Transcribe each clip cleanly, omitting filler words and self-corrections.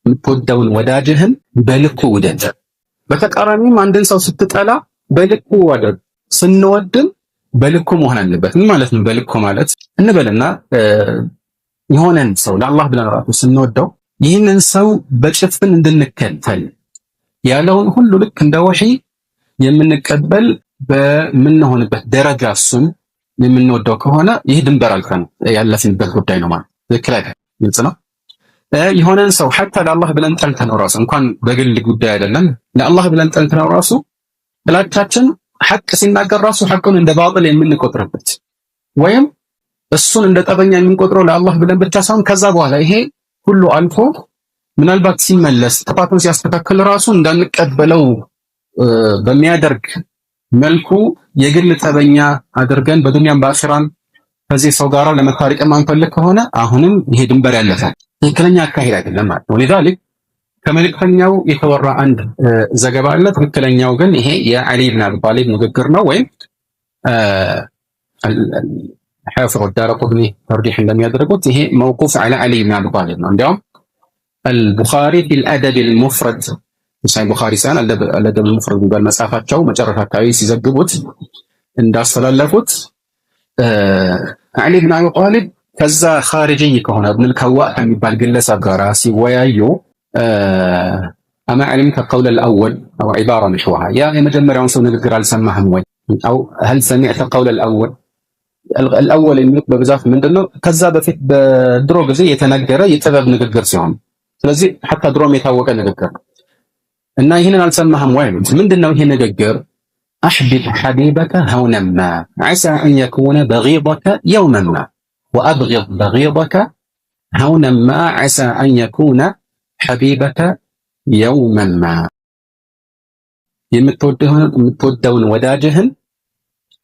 የምትወደውን ወዳጅህን በልኩ ውደድ። በተቃራኒም አንድን ሰው ስትጠላ በልኩ ወደድ። ስንወድም በልኩ መሆን አለበት። ምን ማለት ነው? በልኩ ማለት እንበልና የሆነን ሰው ለአላህ ብለን ራሱ ስንወደው ይህንን ሰው በጭፍን እንድንከተል ያለውን ሁሉ ልክ እንደ ወህይ የምንቀበል በምንሆንበት ደረጃ እሱን የምንወደው ከሆነ ይህ ድንበር አልፈን ያለፍንበት ጉዳይ ነው ማለት ትክክል አይደል? ግልጽ ነው። የሆነን ሰው ሐታ ለአላህ ብለን ጠልተነው ራሱ እንኳን በግል ጉዳይ አይደለም ለአላህ ብለን ጠልተነው ራሱ ጥላቻችን ሐቅ ሲናገር ራሱ ሐቁን እንደ ባጥል የምንቆጥርበት ወይም እሱን እንደ ጠበኛ የምንቆጥረው ለአላህ ብለን ብቻ ሳይሆን ከዛ በኋላ ይሄ ሁሉ አልፎ ምናልባት ሲመለስ ጥፋቱን ሲያስተካክል ራሱ እንዳንቀበለው በሚያደርግ መልኩ የግል ጠበኛ አድርገን በዱንያም በአኺራም ከዚህ ሰው ጋር ለመታረቅ ማንፈልግ ከሆነ አሁንም ይሄ ድንበር ያለፈ ትክክለኛ አካሄድ አይደለም ማለት ነው። ለذلك ከመልእክተኛው የተወራ አንድ ዘገባ አለ። ትክክለኛው ግን ይሄ የዓሊ ብን አቢ ጣሊብ ንግግር ነው ወይም حافظ الدارقطني ترجيح እንደሚያደርጉት ይሄ موقوف على علي بن ابي طالب ነው። እንዲያውም البخاري في الادب المفرد ሳይ ቡኻሪ ሳን الادب المفرد የሚባል መጽሐፋቸው መጨረሻ አካባቢ ሲዘግቡት እንዳስተላለፉት علي بن ابي طالب ከዛ خارجي ከሆነ ابن الكواء የሚባል ግለሰብ ጋር ሲወያዩ اما علمت قول الاول او عباره نحوها يا የመጀመሪያውን ሰው ንግግር አልሰማህም ወይ او هل سمعت قول الاول الأول የሚሉት በብዛት ምንድነው ከዛ በፊት በድሮ ጊዜ የተነገረ የጥበብ ንግግር ሲሆን ስለዚህ حتى ድሮም የታወቀ ንግግር እና ይሄንን አልሰማህም ወይ ምንድነው ይሄ ንግግር احبب حبيبك هونا ما عسى ان يكون بغيضك يوما ما وابغض بغيضك هونا ما عسى ان يكون حبيبك يوما ما የምትወደውን ወዳጅህን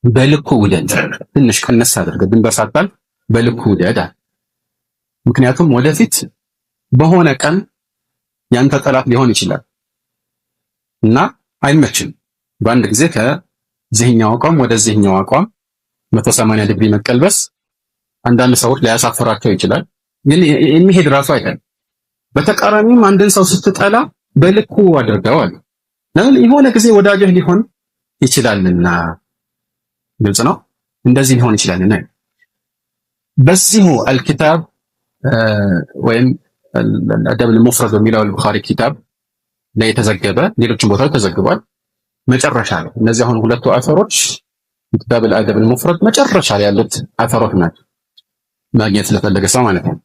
በልኩ ውደድ። ትንሽ ከነሳ አድርገህ ድንበር ሳታል በልኩ ውደድ። ምክንያቱም ወደፊት በሆነ ቀን ያንተ ጠላት ሊሆን ይችላል እና አይመችም። በአንድ ጊዜ ከዚህኛው አቋም ወደዚህኛው አቋም 180 ዲግሪ መቀልበስ አንዳንድ ሰዎች ሊያሳፍራቸው ይችላል። ግን የሚሄድ ራሱ አይደለም። በተቃራኒም አንድን ሰው ስትጠላ በልኩ አድርገዋል። ለምን የሆነ ጊዜ ወዳጅህ ሊሆን ይችላልና ግልጽ ነው። እንደዚህ ሊሆን ይችላልና በዚሁ الكتاب ወይም الادب المفرد የሚለው البخاري ኪታብ ላይ የተዘገበ ሌሎችም ቦታዎች ተዘግቧል። መጨረሻ ላይ እነዚህ አሁን ሁለቱ አፈሮች كتاب الادب المفرد መጨረሻ ላይ ያሉት አፈሮች ናቸው ማግኘት ስለፈለገ ሰው ማለት ነው።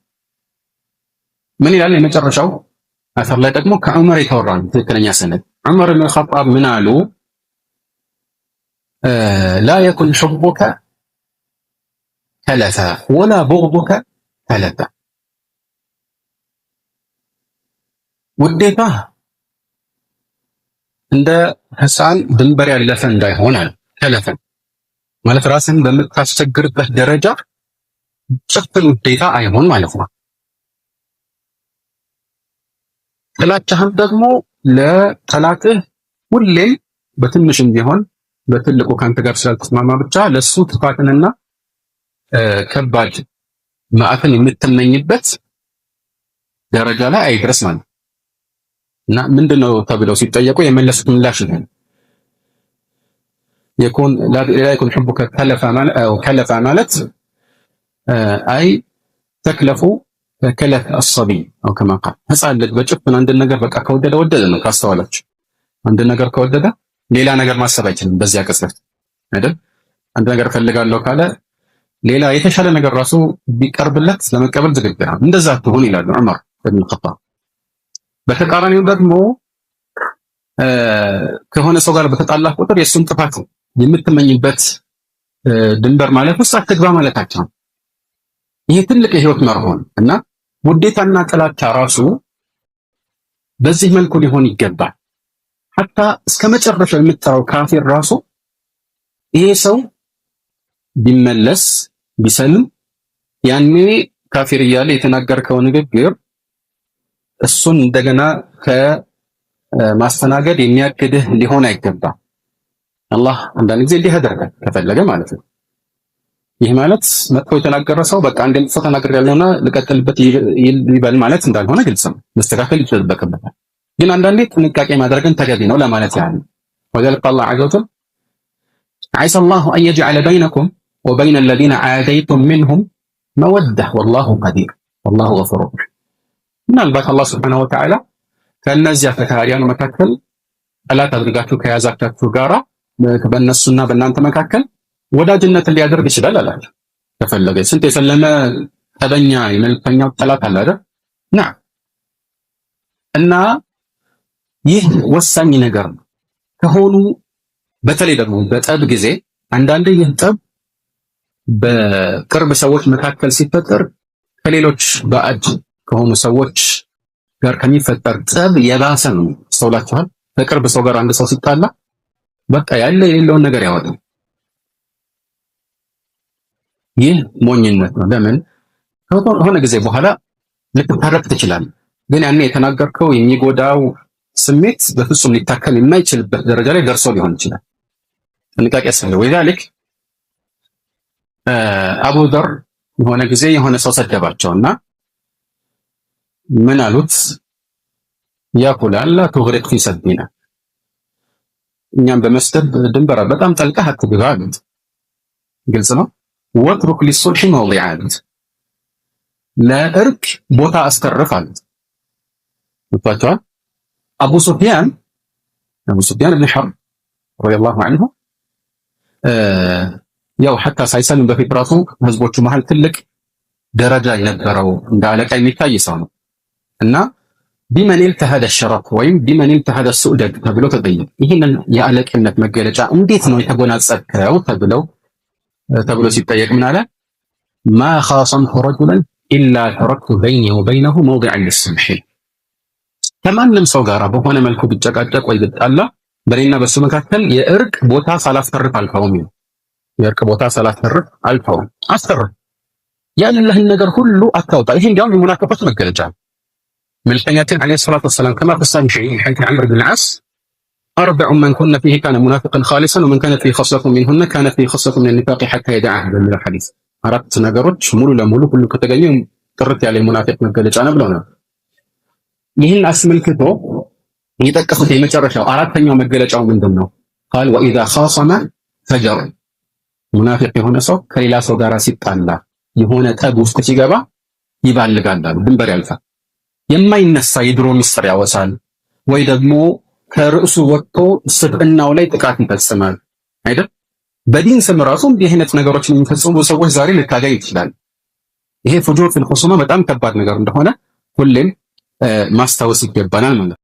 ምን ይላል የመጨረሻው አፈር ላይ ደግሞ ከዑመር የተወራ ትክክለኛ ሰነድ ዑመር ኢብኑ ኸጣብ ምን አሉ لا يكن حبك تلفا ولا بغضك تلفا ውዴታ እንደ ህፃን ድንበር ያለፈ እንዳይሆን አለ። ተለፈ ማለት ራስን በምታስቸግርበት ደረጃ ጭፍን ውዴታ አይሆን ማለት ነው። ጥላቻህም ደግሞ ለጠላትህ ሁሌም በትንሽም ቢሆን በትልቁ ካንተ ጋር ስላልተስማማ ብቻ ለሱ ጥፋትንና ከባድ ማዕተን የምትመኝበት ደረጃ ላይ አይድረስ ማለት እና ምንድነው ተብለው ሲጠየቁ የመለሱት ምላሽ ነው يكون لا يكون حبك كلف ማለት አይ ተክለፉ ከለፍ الصبي او كما قال ህፃን ልጅ በጭፍን አንድ ነገር በቃ ከወደደ ነው። ካስተዋላችሁ አንድ ነገር ከወደደ ሌላ ነገር ማሰብ አይችልም። በዚያ ቅጽበት አይደል አንድ ነገር ፈልጋለሁ ካለ ሌላ የተሻለ ነገር ራሱ ቢቀርብለት ለመቀበል ዝግጁ ነው። እንደዛ ትሆን ይላሉ ዑመር ኢብኑ ኸጣብ። በተቃራኒው ደግሞ ከሆነ ሰው ጋር በተጣላህ ቁጥር የሱን ጥፋት የምትመኝበት ድንበር ማለት ውስጥ አትግባ ማለታቸው። ይሄ ትልቅ የህይወት መርህ ነው እና ውዴታና ጥላቻ ራሱ በዚህ መልኩ ሊሆን ይገባል። ሐታ እስከ መጨረሻው የምትጠራው ካፊር ራሱ ይሄ ሰው ቢመለስ ቢሰልም ያኔ ካፊር እያለ የተናገርከው ንግግር እሱን እንደገና ከማስተናገድ የሚያግድህ ሊሆን አይገባም። አላህ አንዳንድ ጊዜ እንዲህ ያደርጋል ከፈለገ ማለት ነው። ይህ ማለት መጥፎ የተናገረ ሰው በቃ አንድ መጥፎ ተናግሬያለሁና ልቀጥልበት ይበል ማለት እንዳልሆነ ግልጽ ነው። መስተካከል ይጠበቅበታል። ግን አንዳንዴ ጥንቃቄ ማድረግን ተገቢ ነው ለማለት ያህል ወዘልቀ አላህ ዐዘ ወጀል ዐሳ አላሁ አን የጅዐለ በይነኩም ወበይነ አለዚነ ዐደይቱም ሚንሁም መወደህ ወላሁ ቀዲር ወላሁ ገፉር ረሒም። ምናልባት አላህ ሱብሓነሁ ወተዓላ ከእነዚያ ከካህዲያኑ መካከል ጠላት አድርጋችሁ ከያዛችሁ ጋራ በእነሱና በእናንተ መካከል ወዳጅነትን ሊያደርግ ይችላል አላቸው። ከፈለገ ስንት የሰለመ ጠበኛ የመልከኛው ጠላት አለ አይደል? እና ይህ ወሳኝ ነገር ነው ከሆኑ በተለይ ደግሞ በጠብ ጊዜ አንዳንዴ ይህ ጠብ በቅርብ ሰዎች መካከል ሲፈጠር ከሌሎች ባዕድ ከሆኑ ሰዎች ጋር ከሚፈጠር ጠብ የባሰ ነው። አስተውላችኋል? ከቅርብ ሰው ጋር አንድ ሰው ሲጣላ በቃ ያለ የሌለውን ነገር ያወጣል። ይህ ሞኝነት ነው። ለምን ከሆነ ጊዜ በኋላ ልትታረቅ ትችላለህ፣ ግን ያኔ የተናገርከው የሚጎዳው ስሜት በፍጹም ሊታከም የማይችልበት ደረጃ ላይ ደርሶ ሊሆን ይችላል። ጥንቃቄ ያስፈልጋል። ወይዛልክ አቡ ዘር የሆነ ጊዜ የሆነ ሰው ሰደባቸውና ምን አሉት? ያ ፉላን ላ ትግሪቅ ፊ ሰቢና፣ እኛም በመስደብ ድንበር በጣም ጠልቀህ አትግባ አሉት። ግልጽ ነው። ወትሩክ ሊሱልሒ መውዲዐ አሉት። ለእርቅ ቦታ አስተርፍ አሉት። ወጣቷል አቡ ሱፊያን ብን ሐርብ ረዲየላሁ ዐንሁ ያው ሐታ ሳይሰልም በፊት ራሱ ህዝቦቹ መሃል ትልቅ ደረጃ የነበረው እንደ አለቃ የሚታይ ሰው ነው እና ቢመን ኢልተሀደ ሸረፍ ወይም ቢመን ኢልተሀደ ሱዕደድ ተብሎ ተጠየቀ። ይህንን የአለቅነት መገለጫ እንዴት ነው የተጎናጸፍከው ተብሎ ሲጠየቅ ምን አለ? ማ ኻሰምቱ ረጁለን ኢላ ተረክቱ በይኒ ወበይነሁ መውዲዐን ሊሱልሒ፣ ከማንም ሰው ጋር በሆነ መልኩ ቢጨቃጨቅ ወይ ቢጣላ በእኔና በሱ መካከል የእርቅ ቦታ ሳላስተርፍ አልተውም። የእርቅ ቦታ ሳላስተርፍ አልተውም። አስተርፍ ያለህን ነገር ሁሉ አታውጣ። ይሄ እንዲያውም የሙናፊቆች መገለጫ ነው። መልእክተኛችን ዓለይሂ ሰላቱ ወሰላም ከማ ፊ ሰሒሕ ሐዲስ ዐምር ብን ዐስ አርበዑ መን ኩነ ፊህ ካነ ሙናፊቀን ኻሊሰን ወመን ካነት ፊህ ኸስለቱን ሚንሁነ ካነት ፊህ ኸስለቱን ሚነ ኒፋቅ ሐታ የደዐሃ በሚለው ሐዲስ አራት ነገሮች ሙሉ ለሙሉ ሁሉ ከተገኙ ጥርት ያለ የሙናፊቅ መገለጫ ነው ብለው ነበር። ይህን አስመልክቶ የጠቀሱት የመጨረሻው አራተኛው መገለጫው ምንድን ነው? ቃል ወኢዛ ኻሰመ ፈጀር፣ ሙናፊቅ የሆነ ሰው ከሌላ ሰው ጋር ሲጣላ የሆነ ጠብ ውስጥ ሲገባ ይባልጋል፣ ድንበር ያልፋል። የማይነሳ የድሮ ምስጢር ያወሳል፣ ወይ ደግሞ ከርዕሱ ወጥቶ ስብዕናው ላይ ጥቃት ይፈጽማል አይደል? በዲን ስም ራሱ እንዲህ አይነት ነገሮችን የሚፈጽሙ ሰዎች ዛሬ ልታገኝ ይችላል። ይሄ ፉጁር ፊል ኹሱማ በጣም ከባድ ነገር እንደሆነ ሁሌም ማስታወስ ይገባናል ማለት ነው።